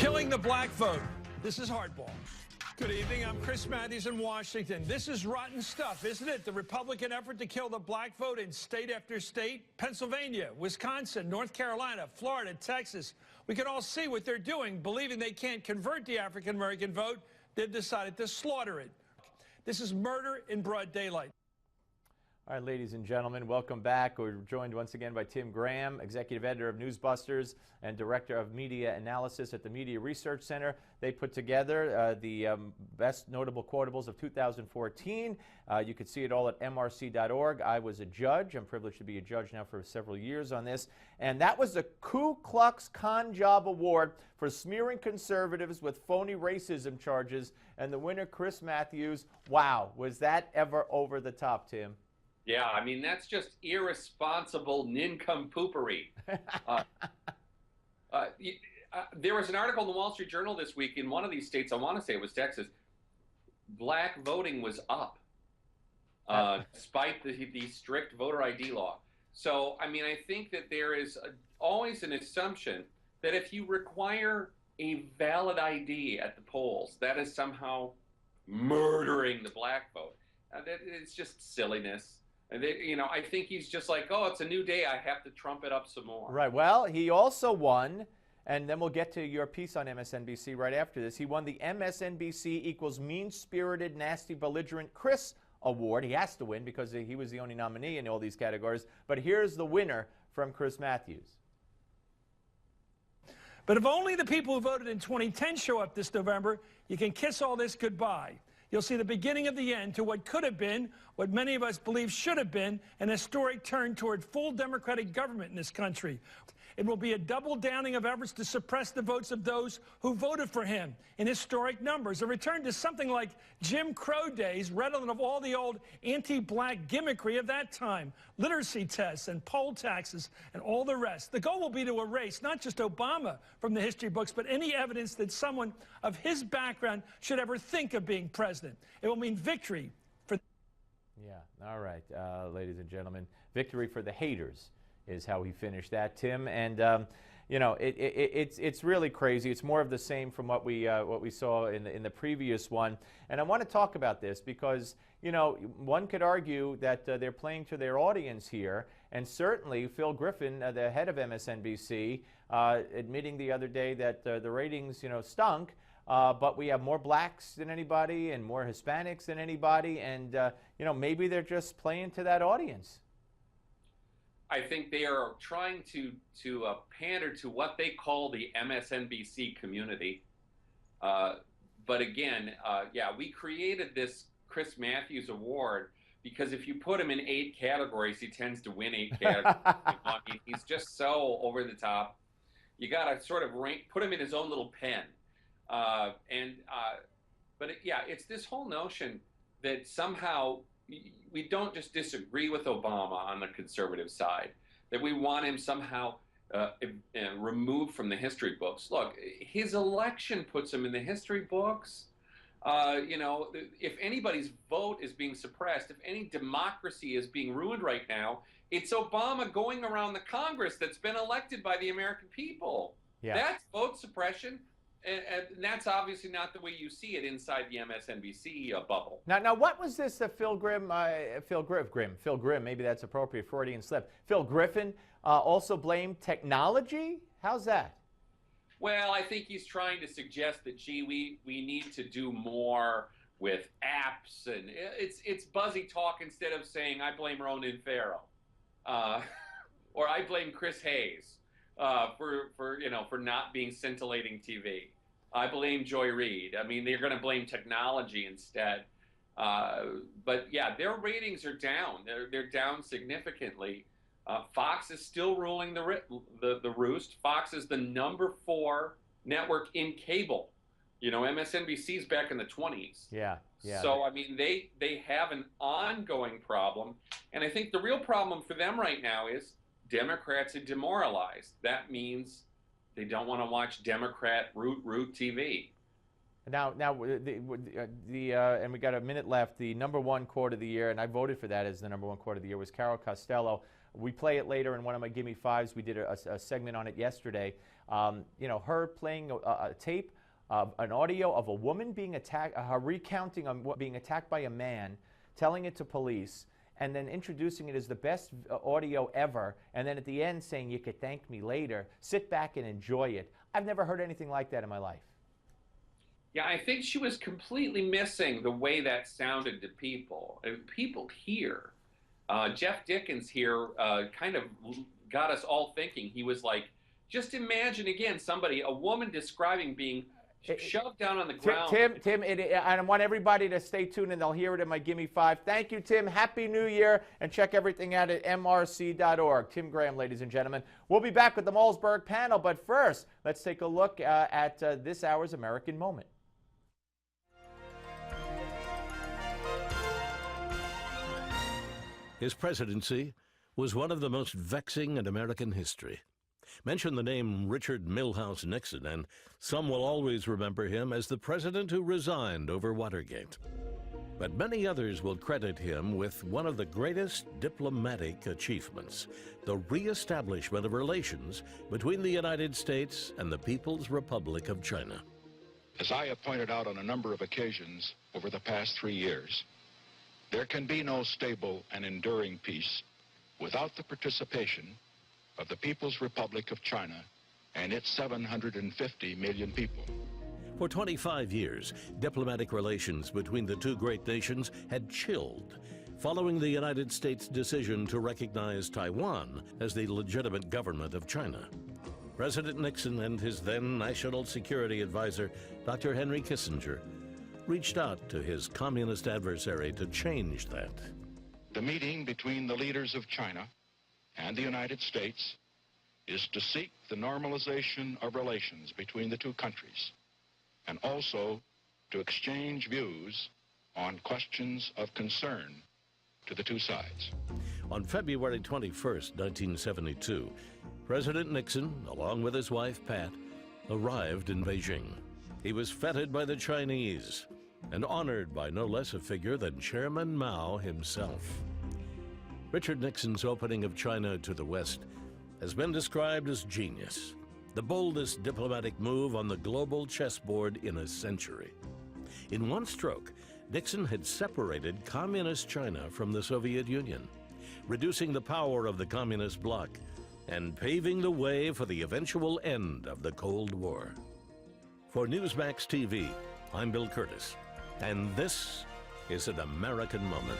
Killing the black vote. This is hardball. Good evening. I'm Chris Matthews in Washington. This is rotten stuff, isn't it? The Republican effort to kill the black vote in state after state. Pennsylvania, Wisconsin, North Carolina, Florida, Texas. We can all see what they're doing. Believing they can't convert the African-American vote, they've decided to slaughter it. This is murder in broad daylight. All right, ladies and gentlemen, welcome back. We're joined once again by Tim Graham, executive editor of NewsBusters and director of media analysis at the Media Research Center. They put together the best notable quotables of 2014. You can see it all at mrc.org. I was a judge. I'm privileged to be a judge now for several years on this. And that was the Ku Klux Con Job Award for smearing conservatives with phony racism charges. And the winner, Chris Matthews. Wow, was that ever over the top, Tim? Yeah, I mean, that's just irresponsible nincompoopery. There was an article in the Wall Street Journal this week in one of these states, I want to say it was Texas, black voting was up, despite the strict voter ID law. So, I mean, I think that there is always an assumption that if you require a valid ID at the polls, that is somehow murdering the black vote. It's just silliness. You know, I think he's just like, oh, it's a new day. I have to trump it up some more. Right. Well, he also won, and then we'll get to your piece on MSNBC right after this. He won the MSNBC equals mean-spirited, nasty, belligerent Chris Award. He has to win because he was the only nominee in all these categories. But here's the winner from Chris Matthews. But if only the people who voted in 2010 show up this November, you can kiss all this goodbye. You'll see the beginning of the end to what could have been, what many of us believe should have been, an historic turn toward full democratic government in this country. It will be a double downing of efforts to suppress the votes of those who voted for him in historic numbers, a return to something like Jim Crow days, redolent of all the old anti-black gimmickry of that time, literacy tests and poll taxes and all the rest. The goal will be to erase not just Obama from the history books, but any evidence that someone of his background should ever think of being president. It will mean victory for... Yeah, all right, ladies and gentlemen, victory for the haters is how he finished that, Tim. And you know, it's really crazy. It's more of the same from what we saw in the previous one. And I want to talk about this because, you know, one could argue that they're playing to their audience here. And certainly Phil Griffin, the head of MSNBC, admitting the other day that the ratings, you know, stunk. But we have more blacks than anybody and more Hispanics than anybody. And you know, maybe they're just playing to that audience. I think they are trying to pander to what they call the MSNBC community. But again, yeah, we created this Chris Matthews Award because if you put him in 8 categories, he tends to win 8 categories. I mean, he's just so over the top. You got to sort of put him in his own little pen. Yeah, it's this whole notion that somehow we don't just disagree with Obama on the conservative side, that we want him somehow removed from the history books. Look, his election puts him in the history books. You know, if anybody's vote is being suppressed, if any democracy is being ruined right now, it's Obama going around the Congress that's been elected by the American people. Yeah. That's vote suppression. And that's obviously not the way you see it inside the MSNBC bubble. Now, what was this Phil Grimm, maybe that's appropriate, Freudian slip. Phil Griffin also blamed technology? How's that? Well, I think he's trying to suggest that, gee, we need to do more with apps, and it's buzzy talk instead of saying, I blame Ronan Farrow, or I blame Chris Hayes. For not being scintillating TV. I blame Joy Reid. I mean, they're going to blame technology instead. But yeah, their ratings are down. They're down significantly. Fox is still ruling the roost. Fox is the #4 network in cable. You know, MSNBC's back in the 20s. Yeah. So I mean, they have an ongoing problem, and I think the real problem for them right now is Democrats are demoralized. That means they don't want to watch Democrat root TV. Now, and we got a minute left. The her quote of the year, and I voted for that as the #1 quote of the year, was Carol Costello. We play it later in one of my Gimme Fives. We did a segment on it yesterday. You know, her playing a tape, an audio of a woman being attacked, her recounting on being attacked by a man, telling it to police, and then introducing it as the best audio ever, and then at the end saying, "You could thank me later. Sit back and enjoy it." I've never heard anything like that in my life. Yeah, I think she was completely missing the way that sounded to people. And people here, Jeff Dickens here kind of got us all thinking. He was like, just imagine again a woman describing being shoved down on the ground. Tim, I want everybody to stay tuned, and they'll hear it in my Gimme Five. Thank you, Tim. Happy New Year, and check everything out at mrc.org. Tim Graham, ladies and gentlemen. We'll be back with the Malzberg panel, but first, let's take a look at this hour's American Moment. His presidency was one of the most vexing in American history. Mention the name Richard Milhous Nixon, and some will always remember him as the president who resigned over Watergate. But many others will credit him with one of the greatest diplomatic achievements, the reestablishment of relations between the United States and the People's Republic of China. As I have pointed out on a number of occasions over the past 3 years, there can be no stable and enduring peace without the participation of the People's Republic of China and its 750 million people. For 25 years, diplomatic relations between the two great nations had chilled, following the United States' decision to recognize Taiwan as the legitimate government of China. President Nixon and his then National Security Advisor, Dr. Henry Kissinger, reached out to his communist adversary to change that. The meeting between the leaders of China and the United States is to seek the normalization of relations between the two countries, and also to exchange views on questions of concern to the two sides. On February 21st, 1972, President Nixon, along with his wife Pat, arrived in Beijing. He was feted by the Chinese and honored by no less a figure than Chairman Mao himself. Richard Nixon's opening of China to the West has been described as genius, the boldest diplomatic move on the global chessboard in a century. In one stroke, Nixon had separated communist China from the Soviet Union, reducing the power of the communist bloc and paving the way for the eventual end of the Cold War. For Newsmax TV, I'm Bill Curtis, and this is an American Moment.